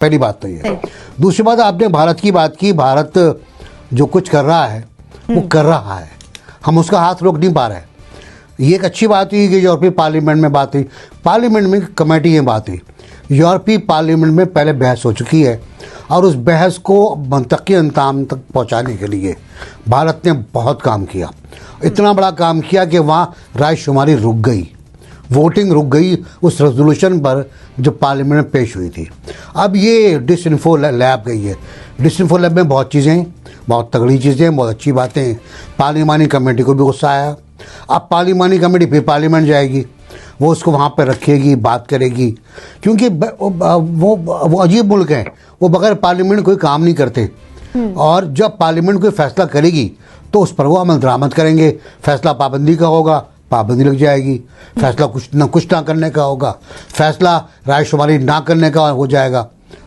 पहली बात तो ये। दूसरी बात, आपने भारत की बात की। भारत जो कुछ कर रहा है वो कर रहा है, हम उसका हाथ रोक नहीं पा रहे हैं। ये एक अच्छी बात हुई कि यूरोपीय पार्लियामेंट में बात हुई, पार्लियामेंट में कमेटी में बात हुई। यूरोपीय पार्लियामेंट में पहले बहस हो चुकी है और उस बहस को मंतकी अंजाम तक पहुंचाने के लिए भारत ने बहुत काम किया। इतना बड़ा काम किया कि वहाँ रायशुमारी रुक गई, वोटिंग रुक गई उस रेजोल्यूशन पर जो पार्लियामेंट में पेश हुई थी। अब ये डिसइंफो लैब गई है। डिसइंफो लैब में बहुत चीज़ें हैं, बहुत तगड़ी चीज़ें, बहुत अच्छी बातें हैं। पार्लियामानी कमेटी को भी गुस्सा आया। अब पार्लियामानी कमेटी फिर पार्लियामेंट जाएगी, वो उसको वहाँ पर रखेगी, बात करेगी, क्योंकि वो अजीब मुल्क है, वो बगैर पार्लियामेंट कोई काम नहीं करते। और जब पार्लियामेंट कोई फैसला करेगी तो उस पर वो अमल दरामद करेंगे। फैसला पाबंदी का होगा, पाबंदी लग जाएगी। फैसला कुछ ना करने का होगा, फैसला रायशुमारी ना करने का हो जाएगा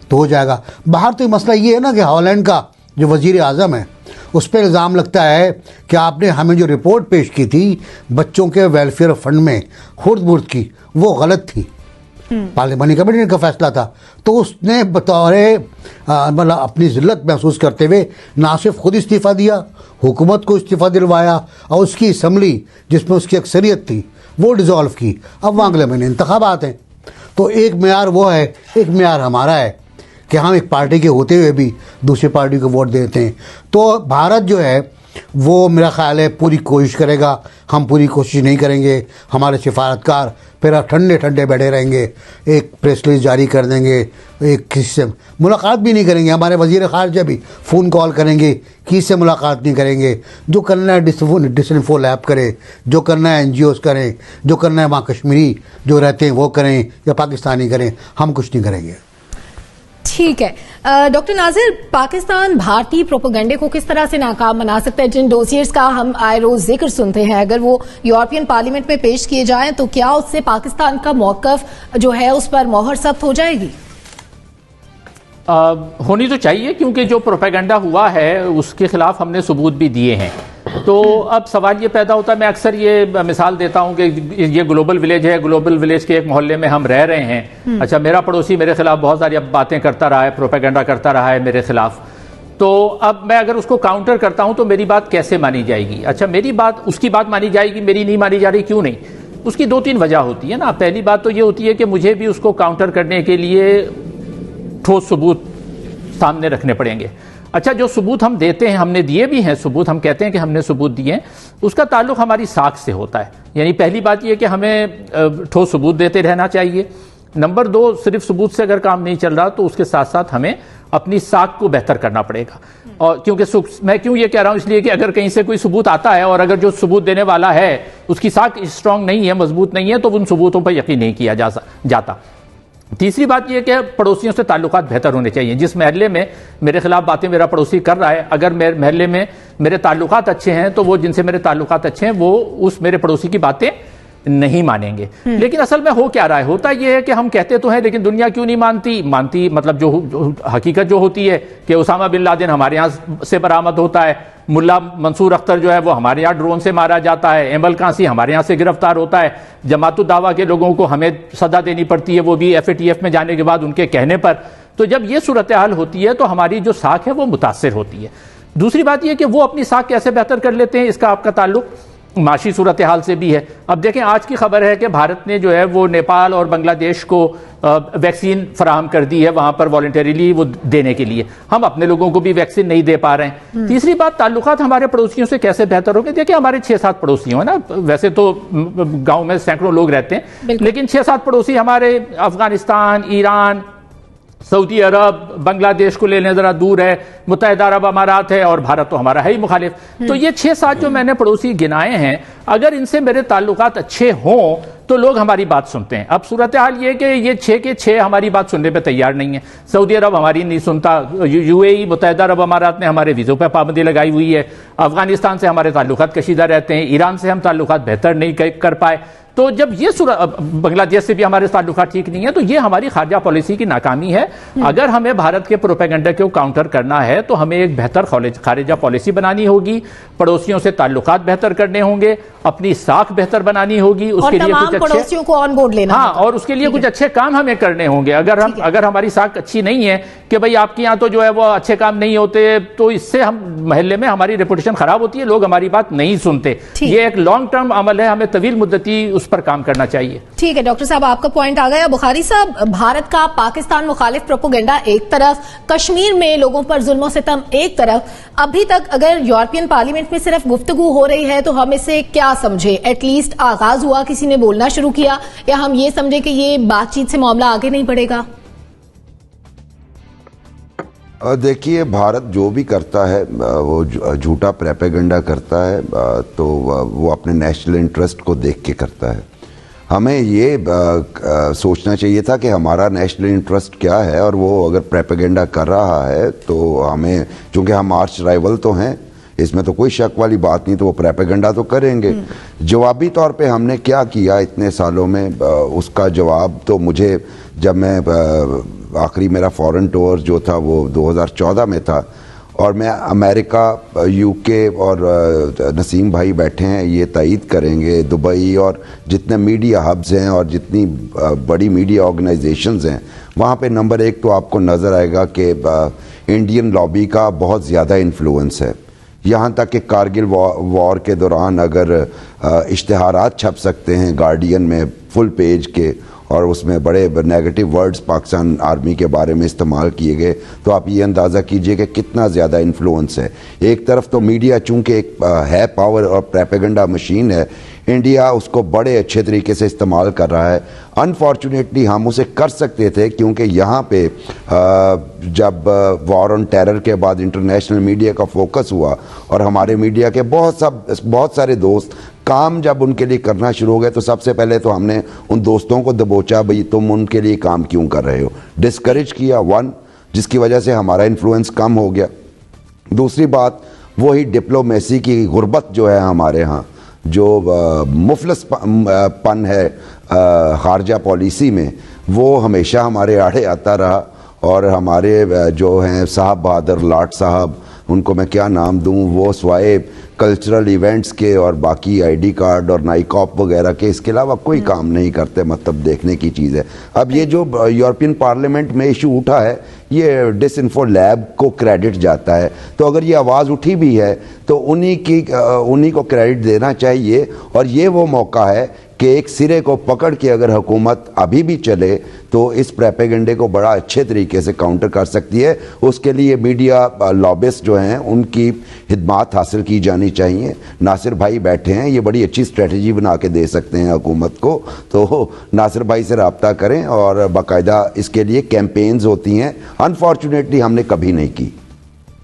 तो हो जाएगा। बाहर तो मसला ये है ना कि हॉलैंड का जो वजीर आज़म है उस पर इल्ज़ाम लगता है कि आपने हमें जो रिपोर्ट पेश की थी बच्चों के वेलफेयर फंड में हुर्द-बुर्द की, वो गलत थी। पार्लियामानी कमेटी का फैसला था। तो उसने बतौर मतलब अपनी ज़िल्लत महसूस करते हुए ना सिर्फ खुद इस्तीफ़ा दिया, हुकूमत को इस्तीफ़ा दिलवाया और उसकी असम्बली जिसमें उसकी अक्सरियत थी वो डिज़ोल्व की। अब वहाँ अगले महीने इंतखाबात हैं। तो एक मेयार वो है, एक मेयार हमारा है कि हम एक पार्टी के होते हुए भी दूसरी पार्टी को वोट देते हैं। तो भारत जो है वो मेरा ख्याल है पूरी कोशिश करेगा। हम पूरी कोशिश नहीं करेंगे, हमारे सिफारतकार फिर ठंडे ठंडे बैठे रहेंगे, एक प्रेस रिलीज जारी कर देंगे, एक किसी से मुलाकात भी नहीं करेंगे। हमारे वज़ीर ख़ारिजा भी फ़ोन कॉल करेंगे, किसी से मुलाकात नहीं करेंगे। जो करना है डिसइंफो लैब करें, जो करना है NGOs करें, जो करना है वहाँ कश्मीरी जो रहते हैं वो करें या पाकिस्तानी करें, हम कुछ नहीं करेंगे। ठीक है डॉक्टर नाजिर, पाकिस्तान भारतीय प्रोपेगेंडे को किस तरह से नाकाम बना सकता है? जिन डोसियर्स का हम आए रोज जिक्र सुनते हैं, अगर वो यूरोपियन पार्लियामेंट में पेश किए जाएं तो क्या उससे पाकिस्तान का मौकफ जो है उस पर मोहर सख्त हो जाएगी? होनी तो चाहिए, क्योंकि जो प्रोपेगेंडा हुआ है उसके खिलाफ हमने सबूत भी दिए हैं। तो अब सवाल ये पैदा होता है, मैं अक्सर ये मिसाल देता हूं कि ये ग्लोबल विलेज है, ग्लोबल विलेज के एक मोहल्ले में हम रह रहे हैं। अच्छा, मेरा पड़ोसी मेरे खिलाफ बहुत सारी बातें करता रहा है, प्रोपेगेंडा करता रहा है मेरे खिलाफ। तो अब मैं अगर उसको काउंटर करता हूं तो मेरी बात कैसे मानी जाएगी? अच्छा, मेरी बात उसकी बात मानी जाएगी, मेरी नहीं मानी जा रही, क्यों नहीं? उसकी दो तीन वजह होती है ना। पहली बात तो ये होती है कि मुझे भी उसको काउंटर करने के लिए ठोस सबूत सामने रखने पड़ेंगे। अच्छा, जो सबूत हम देते हैं, हमने दिए भी हैं सबूत, हम कहते हैं कि हमने सबूत दिए, उसका ताल्लुक हमारी साख से होता है। यानी पहली बात यह कि हमें ठोस सबूत देते रहना चाहिए। नंबर दो, सिर्फ सबूत से अगर काम नहीं चल रहा तो उसके साथ साथ हमें अपनी साख को बेहतर करना पड़ेगा। और क्योंकि मैं क्यों ये कह रहा हूं, इसलिए कि अगर कहीं से कोई सबूत आता है और अगर जो सबूत देने वाला है उसकी साख स्ट्रांग नहीं है, मजबूत नहीं है, तो उन सबूतों पर यकीन नहीं किया जाता। तीसरी बात यह कि पड़ोसियों से ताल्लुकात बेहतर होने चाहिए। जिस महल्ले में मेरे खिलाफ बातें मेरा पड़ोसी कर रहा है, अगर मेरे महल्ले में मेरे ताल्लुकात अच्छे हैं तो वो जिनसे मेरे ताल्लुकात अच्छे हैं वो उस मेरे पड़ोसी की बातें नहीं मानेंगे। लेकिन असल में हो क्या रहा है? होता यह है कि हम कहते तो हैं लेकिन दुनिया क्यों नहीं मानती मतलब जो हकीकत जो होती है कि उसामा बिन लादेन हमारे यहाँ से बरामद होता है, मुल्ला मंसूर अख्तर जो है वो हमारे यहाँ ड्रोन से मारा जाता है, एमल कासी हमारे यहाँ से गिरफ्तार होता है, जमातुद दावा के लोगों को हमें सजा देनी पड़ती है, वो भी FATF में जाने के बाद उनके कहने पर। तो जब ये सूरत हाल होती है तो हमारी जो साख है वो मुतासिर होती है। दूसरी बात यह कि वो अपनी साख कैसे बेहतर कर लेते हैं, इसका आपका ताल्लुक माशी सूरत हाल से भी है। अब देखें, आज की खबर है कि भारत ने जो है वो नेपाल और बांग्लादेश को वैक्सीन फराहम कर दी है, वहां पर वॉलंटरीली वो देने के लिए। हम अपने लोगों को भी वैक्सीन नहीं दे पा रहे हैं। तीसरी बात, ताल्लुकात हमारे पड़ोसियों से कैसे बेहतर होंगे? देखिए, हमारे 6-7 पड़ोसी हैं ना, वैसे तो गांव में सैकड़ों लोग रहते हैं, लेकिन 6-7 पड़ोसी हमारे अफगानिस्तान, ईरान, सऊदी अरब, बांग्लादेश को लेने जरा दूर है, मुत्तहिदा अरब अमारात है, और भारत तो हमारा है ही मुखालिफ। तो ये 6-7 जो मैंने पड़ोसी गिनाए हैं, अगर इनसे मेरे ताल्लुकात अच्छे हों तो लोग हमारी बात सुनते हैं। अब सूरत हाल ये कि ये 6 के 6 हमारी बात सुनने पे तैयार नहीं है। सऊदी अरब हमारी नहीं सुनता, UAE मुत्तहिदा अरब अमारात ने हमारे वीज़ों पर पाबंदी लगाई हुई है, अफगानिस्तान से हमारे ताल्लुकात कशीदा रहते हैं, ईरान से हम ताल्लुकात बेहतर नहीं कर पाए। तो जब ये बांग्लादेश से भी हमारे ताल्लुकात ठीक नहीं है, तो ये हमारी खारजा पॉलिसी की नाकामी है। अगर हमें भारत के प्रोपेगेंडा को काउंटर करना है तो हमें एक बेहतर खारजा पॉलिसी बनानी होगी, पड़ोसियों से ताल्लुकात बेहतर करने होंगे अपनी साख बेहतर बनानी होगी, उसके लिए कुछ पड़ोसियों को ऑन बोर्ड लेना, हाँ, और उसके लिए कुछ अच्छे काम हमें करने होंगे। अगर हमारी साख अच्छी नहीं है कि भाई आपके यहाँ तो जो है वो अच्छे काम नहीं होते, तो इससे हम मोहल्ले में हमारी रेपुटेशन खराब होती है, लोग हमारी बात नहीं सुनते। ये एक लॉन्ग टर्म अमल है, हमें तवील मुद्दती उस पर काम करना चाहिए। ठीक है डॉक्टर साहब, आपका पॉइंट आ गया। बुखारी साहब, भारत का पाकिस्तान मुखालिफ प्रोपोगेंडा एक तरफ, कश्मीर में लोगों पर जुल्म सितम एक तरफ, अभी तक अगर यूरोपियन पार्लियामेंट में सिर्फ गुफ्तगू हो रही है तो हम इसे क्या समझे? एटलीस्ट आगाज हुआ, किसी ने बोलना शुरू किया, या हम ये समझे कि ये बातचीत से मामला आगे नहीं बढ़ेगा? देखिए, भारत जो भी करता है वो झूठा प्रोपेगेंडा करता है, तो वो अपने नेशनल इंटरेस्ट को देख के करता है। हमें ये सोचना चाहिए था कि हमारा नेशनल इंटरेस्ट क्या है, और वो अगर प्रोपेगेंडा कर रहा है तो हमें, चूंकि हम आर्च राइवल तो हैं, इसमें तो कोई शक वाली बात नहीं, तो वो प्रोपेगेंडा तो करेंगे। जवाबी तौर पे हमने क्या किया इतने सालों में, उसका जवाब तो मुझे, जब मैं आखिरी मेरा फॉरेन टूर जो था वो 2014 में था, और मैं अमेरिका, यूके और नसीम भाई बैठे हैं, ये तईद करेंगे, दुबई और जितने मीडिया हब्स हैं और जितनी बड़ी मीडिया ऑर्गेनाइजेशंस हैं, वहाँ पे नंबर 1 तो आपको नज़र आएगा कि इंडियन लॉबी का बहुत ज़्यादा इन्फ्लुएंस है। यहाँ तक कि कारगिल वॉर के दौरान अगर इश्तिहारात छप सकते हैं गार्डियन में फुल पेज के, और उसमें बड़े नेगेटिव वर्ड्स पाकिस्तान आर्मी के बारे में इस्तेमाल किए गए, तो आप ये अंदाज़ा कीजिए कि कितना ज़्यादा इन्फ्लुएंस है। एक तरफ तो मीडिया चूँकि एक है पावर और प्रोपेगेंडा मशीन है, इंडिया उसको बड़े अच्छे तरीके से इस्तेमाल कर रहा है। अनफॉर्चुनेटली हम उसे कर सकते थे, क्योंकि यहाँ पे जब वॉर ऑन टेरर के बाद इंटरनेशनल मीडिया का फोकस हुआ और हमारे मीडिया के बहुत सारे दोस्त काम जब उनके लिए करना शुरू हो गए, तो सबसे पहले तो हमने उन दोस्तों को दबोचा, भाई तुम उनके लिए काम क्यों कर रहे हो, डिस्करेज किया, जिसकी वजह से हमारा इन्फ्लुएंस कम हो गया। दूसरी बात, वही डिप्लोमेसी की गुर्बत जो है हमारे यहाँ, जो मुफलस पन है खारजा पॉलिसी में, वो हमेशा हमारे आड़े आता रहा। और हमारे जो हैं साहब बहादुर लाट साहब, उनको मैं क्या नाम दूं, वो स्वाए कल्चरल इवेंट्स के और बाकी आईडी कार्ड और नाइकॉप वगैरह के, इसके अलावा कोई काम नहीं करते, मतलब देखने की चीज़ है। अब ये जो यूरोपियन पार्लियामेंट में इशू उठा है, ये डिसइंफो लैब को क्रेडिट जाता है, तो अगर ये आवाज़ उठी भी है तो उन्हीं को क्रेडिट देना चाहिए। और ये वो मौका है कि एक सिरे को पकड़ के अगर हुकूमत अभी भी चले तो इस प्रोपेगेंडे को बड़ा अच्छे तरीके से काउंटर कर सकती है। उसके लिए मीडिया लॉबिस्ट जो हैं उनकी हिदमात हासिल की जानी चाहिए। नासिर भाई बैठे हैं, ये बड़ी अच्छी स्ट्रेटजी बना के दे सकते हैं हुकूमत को, तो नासिर भाई से रब्ता करें और बाकायदा इसके लिए कैंपेन्स होती हैं। अनफॉर्चुनेटली हमने कभी नहीं की।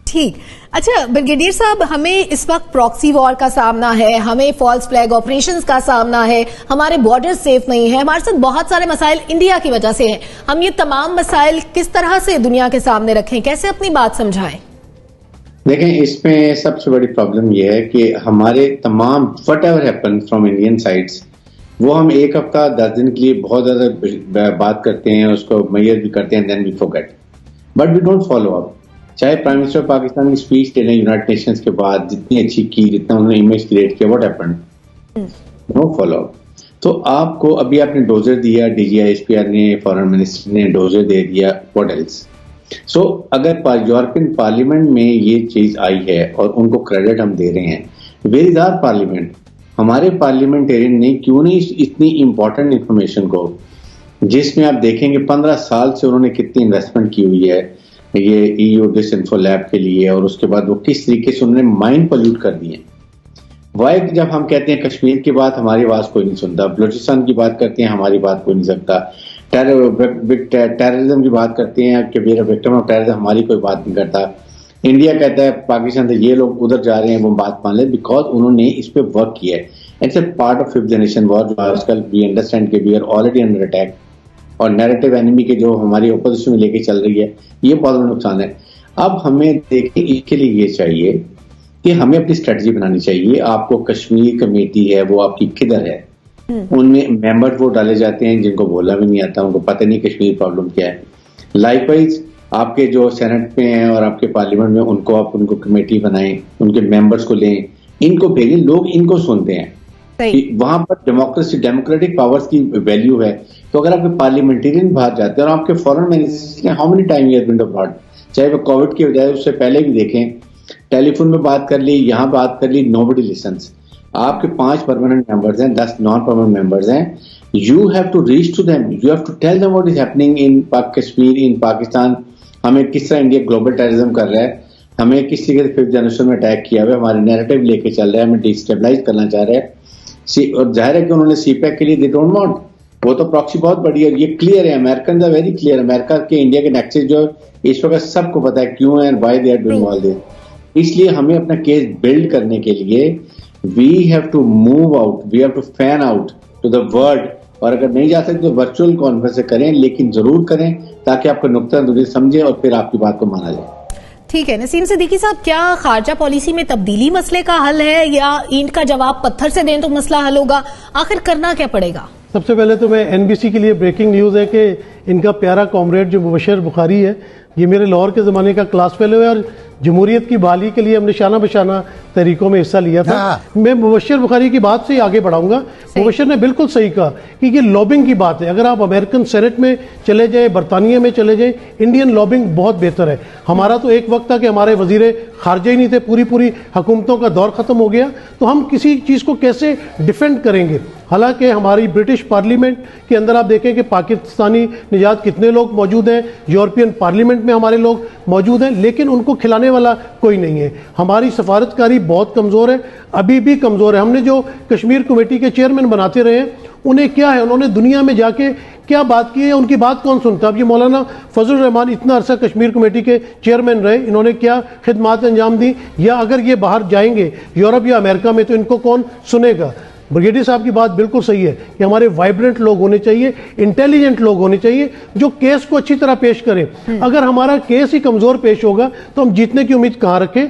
ठीक। अच्छा ब्रिगेडियर साहब, हमें इस वक्त प्रॉक्सी वॉर का सामना है, हमें फॉल्स फ्लैग ऑपरेशंस का सामना है, हमारे बॉर्डर सेफ नहीं है, हमारे साथ बहुत सारे मसाइल इंडिया की वजह से हैं। हम ये तमाम मसाइल किस तरह से दुनिया के सामने रखें, कैसे अपनी बात समझाएं? देखें, इसमें सबसे बड़ी प्रॉब्लम यह है कि हमारे तमाम what ever happen from Indian sides, वो हम एक हफ्ता 10 दिन के लिए बहुत ज्यादा बात करते हैं, उसको मैयर भी करते हैं, then we forget, but we don't follow up. चाहे प्राइम मिनिस्टर पाकिस्तान की स्पीच दे लें यूनाइटेड नेशंस के बाद, जितनी अच्छी की, जितना उन्होंने इमेज क्रिएट किया, what happened? No follow up. तो आपको अभी आपने डोजर दिया, DGISPR ने, फॉरेन मिनिस्टर ने डोजर दे दिया, व्हाट एल्स? सो अगर यूरोपियन पार्लियामेंट में ये चीज आई है और उनको क्रेडिट हम दे रहे हैं, वेयर इज आवर पार्लियामेंट? हमारे पार्लियामेंटेरियन ने क्यों नहीं इतनी इंपॉर्टेंट इंफॉर्मेशन को, जिसमें आप देखेंगे 15 साल से उन्होंने कितनी इन्वेस्टमेंट की हुई है ये EU डिसइंफो लैब के लिए, और उसके बाद वो किस तरीके से उन्होंने माइंड पॉल्यूट कर दिए। वाई जब हम कहते हैं कश्मीर की बात, हमारी आवाज कोई नहीं सुनता, बलूचिस्तान की बात करते हैं, हमारी बात कोई नहीं सकता, टेररिज्म की बात करते हैं कि we are victim of terrorism, हमारी कोई बात नहीं करता। इंडिया कहता है पाकिस्तान से ये लोग उधर जा रहे हैं, वो बात मान ले, बिकॉज उन्होंने इस पर वर्क किया है। It's a part of 5th generation war, जो आजकल वी अंडरस्टैंड के we are already under attack, और नैरेटिव एनिमी के जो हमारी अपोजिशन में लेके चल रही है, ये बहुत बड़ा नुकसान है। अब हमें देखें, इसके लिए ये चाहिए कि हमें अपनी स्ट्रेटजी बनानी चाहिए। आपको कश्मीर कमेटी है, वो आपकी किधर है? उनमें मेंबर वो डाले जाते हैं जिनको बोलना भी नहीं आता, उनको पता नहीं कश्मीर प्रॉब्लम क्या है। लाइकवाइज आपके जो सेनेट में हैं और आपके पार्लियामेंट में, उनको कमेटी बनाएं, उनके मेंबर्स को लें, इनको भेजें, लोग इनको सुनते हैं। वहां पर डेमोक्रेटिक पावर्स की वैल्यू है। तो अगर आपके पार्लियामेंटेरियन बाहर जाते हैं और आपके foreign minister how many time you're been abroad, चाहे वो कोविड की बजाय उससे पहले भी देखें, टेलीफोन में बात कर ली, यहाँ बात कर ली, नोबडी लिसन्स। आपके 5 परमानेंट मेंबर्स हैं, 10 नॉन परमानेंट मेंबर्स हैं। You have to reach to them, you have to tell them what is happening in Kashmir, in Pakistan. हमें किस तरह इंडिया ग्लोबल टेररिज्म कर रहा है, हमें किस तरीके से 5th जनरेशन में अटैक किया हुआ है, हमारे नैरेटिव लेके चल रहा है, हमें डिस्टेबलाइज करना चाह रहा है। और जाहिर है कि उन्होंने सीपैक के लिए दे डोंट वांट, वो तो प्रॉक्सी बहुत बड़ी है, ये क्लियर है, American the very clear. America के इंडिया के नेक्सस जो इस वक्त सबको पता है क्यों है and why they are doing all this. इसलिए हमें अपना केस बिल्ड करने के लिए we have to move out, we have to fan out to the world. और अगर नहीं जा सकते तो वर्चुअल कॉन्फ्रेंस करें, लेकिन जरूर करें ताकि आपको नुक्ता नज़र समझे और फिर आपकी बात को माना जाए। ठीक है नसीम सिद्दीकी साहब, क्या खारजा पॉलिसी में तब्दीली मसले का हल है या ईंट का जवाब पत्थर से दें तो मसला हल होगा? आखिर करना क्या पड़ेगा? सबसे पहले तो मैं एनबीसी के लिए ब्रेकिंग न्यूज़ है कि इनका प्यारा कॉमरेड जो मुबशर बुखारी है, ये मेरे लाहौर के ज़माने का क्लास फेलो है और जमहूरियत की बहाली के लिए हमने शाना बशाना तहरीकों में हिस्सा लिया था। मैं मुबशर बुखारी की बात से ही आगे बढ़ाऊंगा। मुबशर ने बिल्कुल सही कहा कि ये लॉबिंग की बात है। अगर आप अमेरिकन सेनेट में चले जाए, बरतानिया में चले जाए, इंडियन लॉबिंग बहुत बेहतर है। हमारा तो एक वक्त था कि हमारे वजीरे खारजा ही नहीं थे, पूरी हुकूमतों का दौर ख़त्म हो गया, तो हम किसी चीज़ को कैसे डिफेंड करेंगे? हालांकि हमारी ब्रिटिश पार्लियामेंट के अंदर आप देखें कि पाकिस्तानी निजात कितने लोग मौजूद हैं, यूरोपियन पार्लियामेंट में हमारे लोग मौजूद हैं, लेकिन उनको खिलाने वाला कोई नहीं है। हमारी सफारतकारी बहुत कमज़ोर है, अभी भी कमज़ोर है। हमने जो कश्मीर कमेटी के चेयरमैन बनाते रहे हैं, उन्हें क्या है, उन्होंने दुनिया में जाके क्या बात की है, उनकी बात कौन सुनता? अब ये मौलाना फजलुर रहमान इतना अरसा कश्मीर कमेटी के चेयरमैन रहे, इन्होंने क्या खिदमात अंजाम दी? या अगर ये बाहर जाएंगे यूरोप या अमेरिका में तो इनको कौन सुनेगा? ब्रिगेडियर साहब की बात बिल्कुल सही है कि हमारे वाइब्रेंट लोग होने चाहिए, इंटेलिजेंट लोग होने चाहिए जो केस को अच्छी तरह पेश करें। अगर हमारा केस ही कमजोर पेश होगा तो हम जीतने की उम्मीद कहाँ रखें?